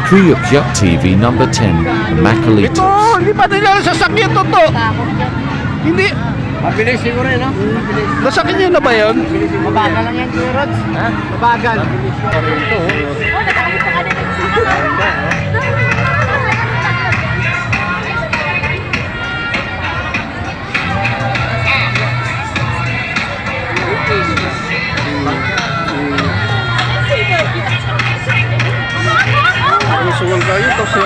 Kriyukyuk TV number 10, Ito, Macalitos. hindi pa nila sasakyan to. Hindi. Mabilis siguro yun, no? Mabilis. Nasakyan nyo na ba yun? Mabagal lang yan, Kuya Rods. Ha? Mabagal. Ito, Suwang kayo, tapos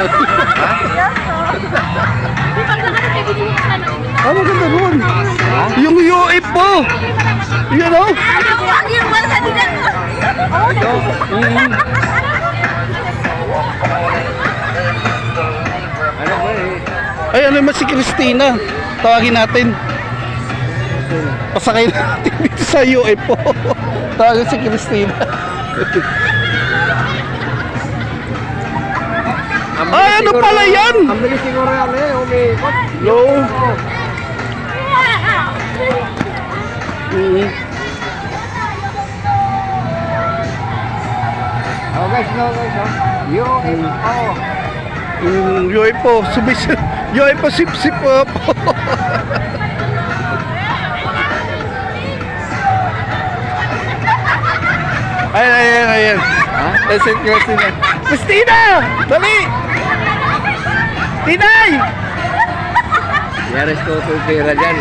ano ganda nun? Yung UFO! Yan o? ano ba eh? Ay, ano naman si Christina? Tawagin natin. Pasakay natin dito sa UFO. Tawagin si Christina. Ay, ano pala yan? Ang bilis siguro yan eh, umikot. Low. Oh guys, no guys, oh. UFO. UFO. UFO sip-sip po. Ayan. Ha? That's it, Christina. Christina! Dali! Tinay! Yaris ko ito pera dyan.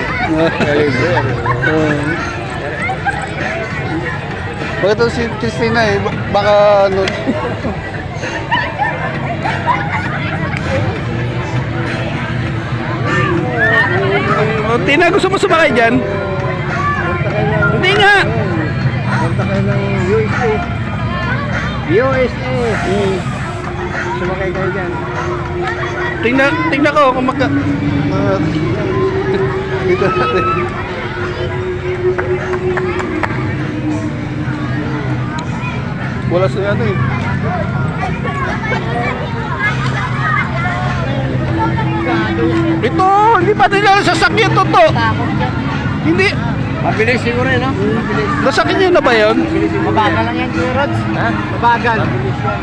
Bakit ito si Christina eh? Baka ano... Tina, gusto mo sumakay dyan? Hindi nga! Punta kayo ng USA. USA. Sumakay kayo dyan. Tingnan ko kung dito natin. Wala sa ano eh. Ito, hindi pa nila sasakyan to. Hindi. Mabilis siguro yun, no? Mabilis. Nasakyan nyo na ba yun? Mabagal lang yan, Kuya Rods. Ha? Mabagal. Mabilis yan.